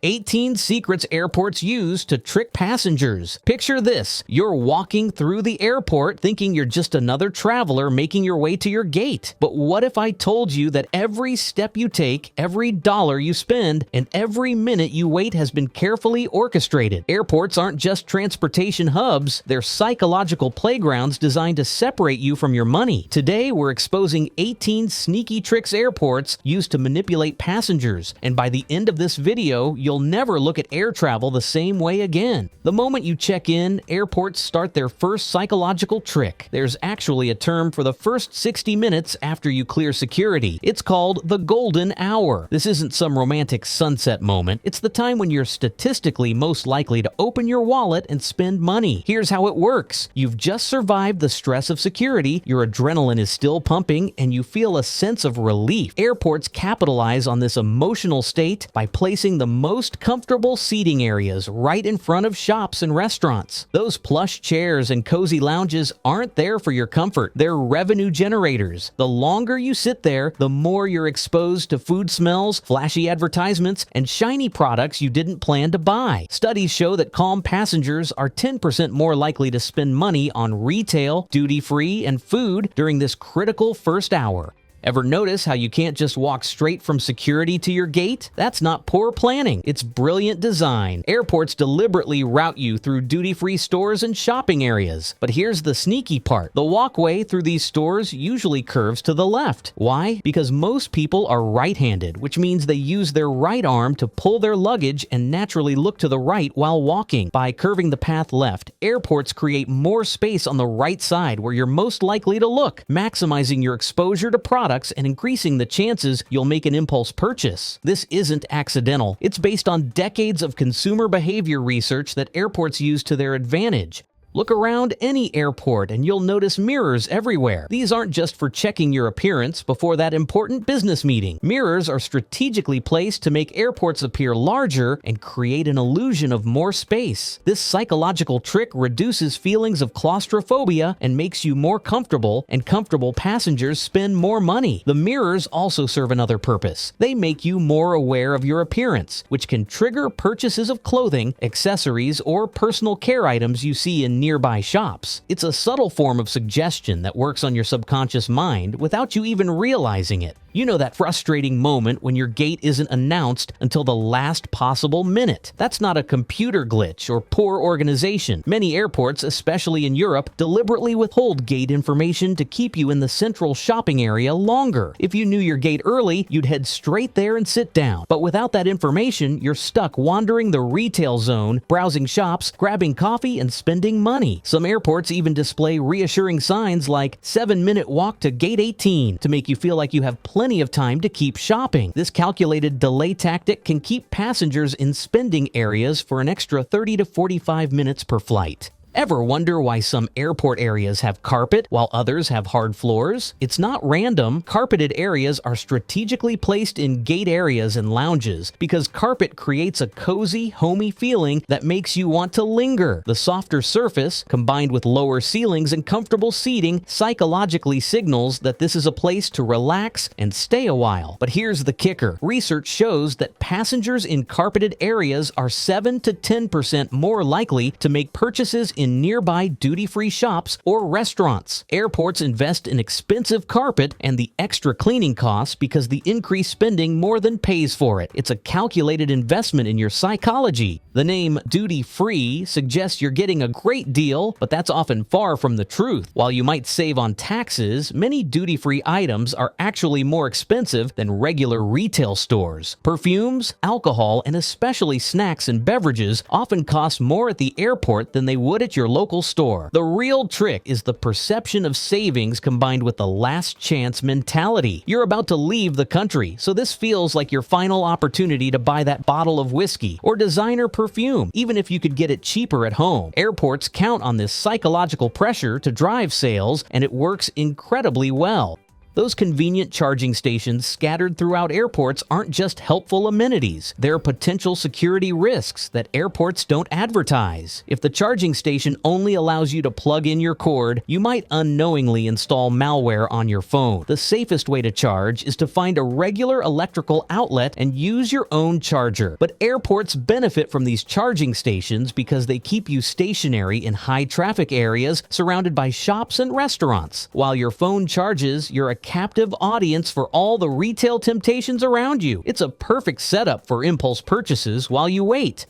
18 secrets airports use to trick passengers. Picture this. You're walking through the airport thinking you're just another traveler making your way to your gate. But what if I told you that every step you take, every dollar you spend, and every minute you wait has been carefully orchestrated? Airports aren't just transportation hubs, they're psychological playgrounds designed to separate you from your money. Today, we're exposing 18 sneaky tricks airports use to manipulate passengers, and by the end of this video, you'll never look at air travel the same way again. The moment you check in, airports start their first psychological trick. There's actually a term for the first 60 minutes after you clear security. It's called the golden hour. This isn't some romantic sunset moment. It's the time when you're statistically most likely to open your wallet and spend money. Here's how it works. You've just survived the stress of security, your adrenaline is still pumping, and you feel a sense of relief. Airports capitalize on this emotional state by placing the most comfortable seating areas right in front of shops and restaurants. Those plush chairs and cozy lounges aren't there for your comfort. They're revenue generators. The longer you sit there, the more you're exposed to food smells, flashy advertisements, and shiny products you didn't plan to buy. Studies show that calm passengers are 10% more likely to spend money on retail, duty-free, and food during this critical first hour. Ever notice how you can't just walk straight from security to your gate? That's not poor planning, it's brilliant design. Airports deliberately route you through duty-free stores and shopping areas. But here's the sneaky part. The walkway through these stores usually curves to the left. Why? Because most people are right-handed, which means they use their right arm to pull their luggage and naturally look to the right while walking. By curving the path left, airports create more space on the right side where you're most likely to look, maximizing your exposure to products and increasing the chances you'll make an impulse purchase. This isn't accidental. It's based on decades of consumer behavior research that airports use to their advantage. Look around any airport and you'll notice mirrors everywhere. These aren't just for checking your appearance before that important business meeting. Mirrors are strategically placed to make airports appear larger and create an illusion of more space. This psychological trick reduces feelings of claustrophobia and makes you more comfortable, and comfortable passengers spend more money. The mirrors also serve another purpose. They make you more aware of your appearance, which can trigger purchases of clothing, accessories, or personal care items you see in nearby shops. It's a subtle form of suggestion that works on your subconscious mind without you even realizing it. You know that frustrating moment when your gate isn't announced until the last possible minute. That's not a computer glitch or poor organization. Many airports, especially in Europe, deliberately withhold gate information to keep you in the central shopping area longer. If you knew your gate early, you'd head straight there and sit down. But without that information, you're stuck wandering the retail zone, browsing shops, grabbing coffee, and spending money. Some airports even display reassuring signs like 7-minute walk to gate 18 to make you feel like you have plenty of time to keep shopping. This calculated delay tactic can keep passengers in spending areas for an extra 30 to 45 minutes per flight. Ever wonder why some airport areas have carpet while others have hard floors? It's not random. Carpeted areas are strategically placed in gate areas and lounges because carpet creates a cozy, homey feeling that makes you want to linger. The softer surface, combined with lower ceilings and comfortable seating, psychologically signals that this is a place to relax and stay a while. But here's the kicker. Research shows that passengers in carpeted areas are 7 to 10% more likely to make purchases in nearby duty-free shops or restaurants. Airports invest in expensive carpet and the extra cleaning costs because the increased spending more than pays for it. It's a calculated investment in your psychology. The name duty-free suggests you're getting a great deal, but that's often far from the truth. While you might save on taxes, many duty-free items are actually more expensive than regular retail stores. Perfumes, alcohol, and especially snacks and beverages often cost more at the airport than they would at your local store. The real trick is the perception of savings combined with the last chance mentality. You're about to leave the country, so this feels like your final opportunity to buy that bottle of whiskey or designer perfume, even if you could get it cheaper at home. Airports count on this psychological pressure to drive sales, and it works incredibly well. Those convenient charging stations scattered throughout airports aren't just helpful amenities, they're potential security risks that airports don't advertise. If the charging station only allows you to plug in your cord, you might unknowingly install malware on your phone. The safest way to charge is to find a regular electrical outlet and use your own charger. But airports benefit from these charging stations because they keep you stationary in high traffic areas surrounded by shops and restaurants. While your phone charges, you're a captive audience for all the retail temptations around you. It's a perfect setup for impulse purchases while you wait.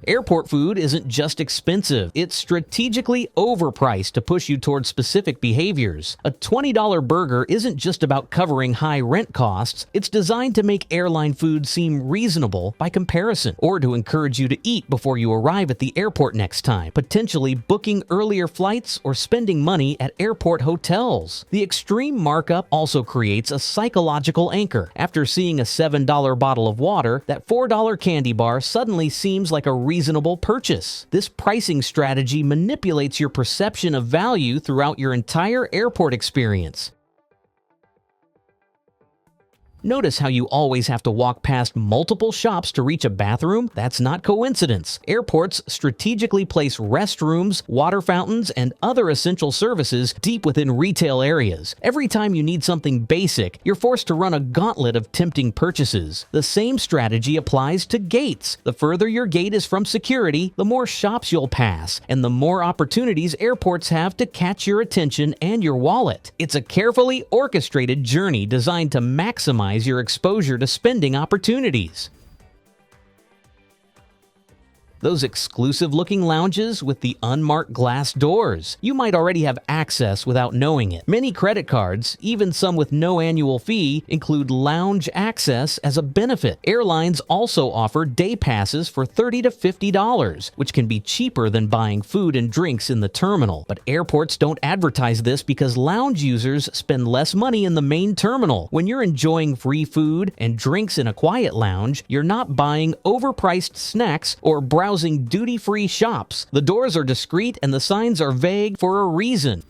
Airport food isn't just expensive, it's strategically overpriced to push you towards specific behaviors. A $20 burger isn't just about covering high rent costs, it's designed to make airline food seem reasonable by comparison, or to encourage you to eat before you arrive at the airport next time, potentially booking earlier flights or spending money at airport hotels. The extreme markup also creates a psychological anchor. After seeing a $7 bottle of water, that $4 candy bar suddenly seems like a reasonable purchase. This pricing strategy manipulates your perception of value throughout your entire airport experience. Notice how you always have to walk past multiple shops to reach a bathroom? That's not coincidence. Airports strategically place restrooms, water fountains, and other essential services deep within retail areas. Every time you need something basic, you're forced to run a gauntlet of tempting purchases. The same strategy applies to gates. The further your gate is from security, the more shops you'll pass, and the more opportunities airports have to catch your attention and your wallet. It's a carefully orchestrated journey designed to maximize your exposure to spending opportunities. Those exclusive-looking lounges with the unmarked glass doors. You might already have access without knowing it. Many credit cards, even some with no annual fee, include lounge access as a benefit. Airlines also offer day passes for $30 to $50, which can be cheaper than buying food and drinks in the terminal. But airports don't advertise this because lounge users spend less money in the main terminal. When you're enjoying free food and drinks in a quiet lounge, you're not buying overpriced snacks or browsing duty-free shops. The doors are discreet and the signs are vague for a reason.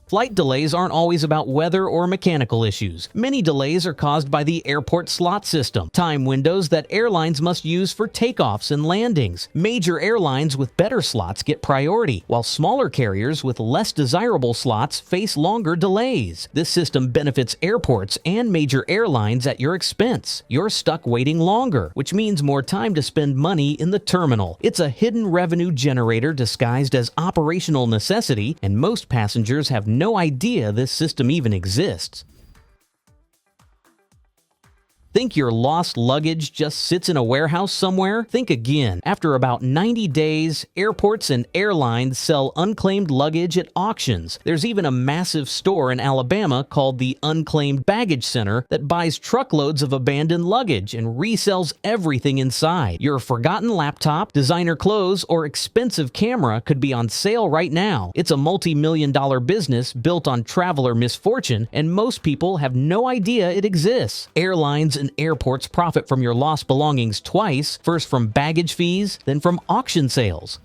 Flight delays aren't always about weather or mechanical issues. Many delays are caused by the airport slot system, time windows that airlines must use for takeoffs and landings. Major airlines with better slots get priority, while smaller carriers with less desirable slots face longer delays. This system benefits airports and major airlines at your expense. You're stuck waiting longer, which means more time to spend money in the terminal. It's a hidden revenue generator disguised as operational necessity, and most passengers have no idea this system even exists. Think your lost luggage just sits in a warehouse somewhere? Think again. After about 90 days, airports and airlines sell unclaimed luggage at auctions. There's even a massive store in Alabama called the Unclaimed Baggage Center that buys truckloads of abandoned luggage and resells everything inside. Your forgotten laptop, designer clothes, or expensive camera could be on sale right now. It's a multi-million-dollar business built on traveler misfortune, and most people have no idea it exists. Airlines and airports profit from your lost belongings twice, first from baggage fees, then from auction sales.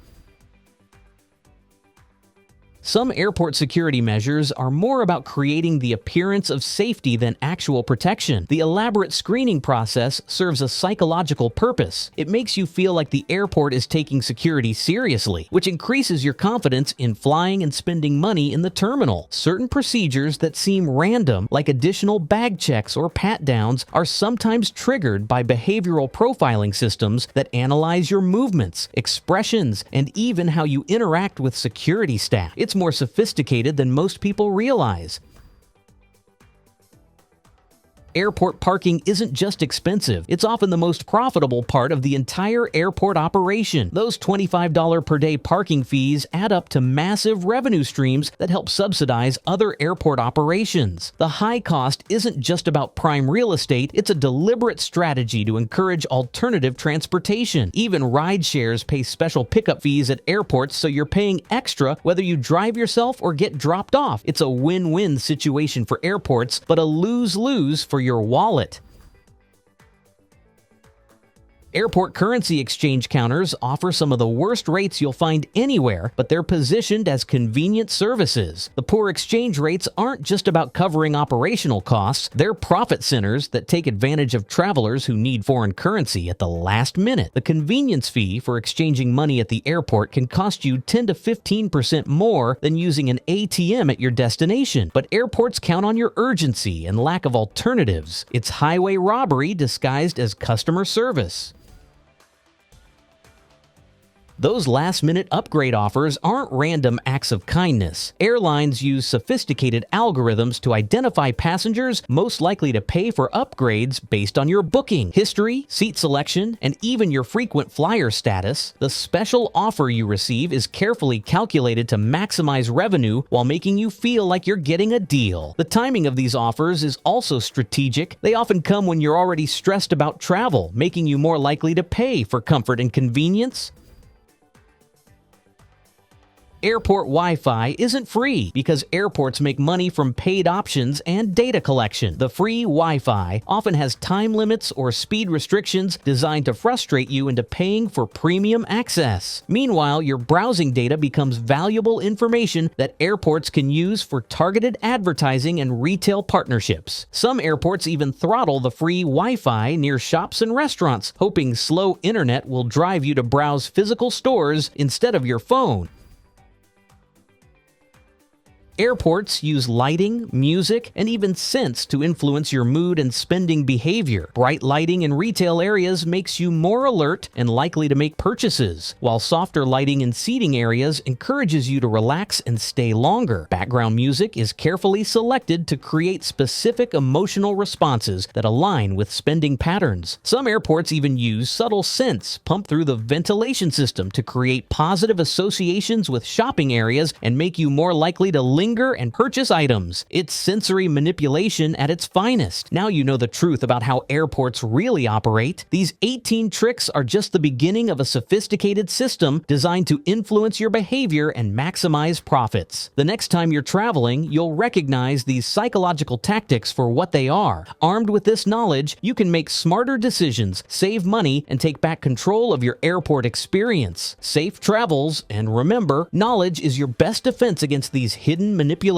Some airport security measures are more about creating the appearance of safety than actual protection. The elaborate screening process serves a psychological purpose. It makes you feel like the airport is taking security seriously, which increases your confidence in flying and spending money in the terminal. Certain procedures that seem random, like additional bag checks or pat-downs, are sometimes triggered by behavioral profiling systems that analyze your movements, expressions, and even how you interact with security staff. It's more sophisticated than most people realize. Airport parking isn't just expensive, it's often the most profitable part of the entire airport operation. Those $25 per day parking fees add up to massive revenue streams that help subsidize other airport operations. The high cost isn't just about prime real estate, it's a deliberate strategy to encourage alternative transportation. Even ride shares pay special pickup fees at airports, so you're paying extra whether you drive yourself or get dropped off. It's a win-win situation for airports, but a lose-lose for your wallet. Airport currency exchange counters offer some of the worst rates you'll find anywhere, but they're positioned as convenient services. The poor exchange rates aren't just about covering operational costs, they're profit centers that take advantage of travelers who need foreign currency at the last minute. The convenience fee for exchanging money at the airport can cost you 10 to 15% more than using an ATM at your destination. But airports count on your urgency and lack of alternatives. It's highway robbery disguised as customer service. Those last-minute upgrade offers aren't random acts of kindness. Airlines use sophisticated algorithms to identify passengers most likely to pay for upgrades based on your booking history, seat selection, and even your frequent flyer status. The special offer you receive is carefully calculated to maximize revenue while making you feel like you're getting a deal. The timing of these offers is also strategic. They often come when you're already stressed about travel, making you more likely to pay for comfort and convenience. Airport Wi-Fi isn't free because airports make money from paid options and data collection. The free Wi-Fi often has time limits or speed restrictions designed to frustrate you into paying for premium access. Meanwhile, your browsing data becomes valuable information that airports can use for targeted advertising and retail partnerships. Some airports even throttle the free Wi-Fi near shops and restaurants, hoping slow internet will drive you to browse physical stores instead of your phone. Airports use lighting, music, and even scents to influence your mood and spending behavior. Bright lighting in retail areas makes you more alert and likely to make purchases, while softer lighting in seating areas encourages you to relax and stay longer. Background music is carefully selected to create specific emotional responses that align with spending patterns. Some airports even use subtle scents pumped through the ventilation system to create positive associations with shopping areas and make you more likely to linger and purchase items. It's sensory manipulation at its finest. Now you know the truth about how airports really operate. These 18 tricks are just the beginning of a sophisticated system designed to influence your behavior and maximize profits. The next time you're traveling, you'll recognize these psychological tactics for what they are. Armed with this knowledge, you can make smarter decisions, save money, and take back control of your airport experience. Safe travels, and remember, knowledge is your best defense against these hidden manipulations.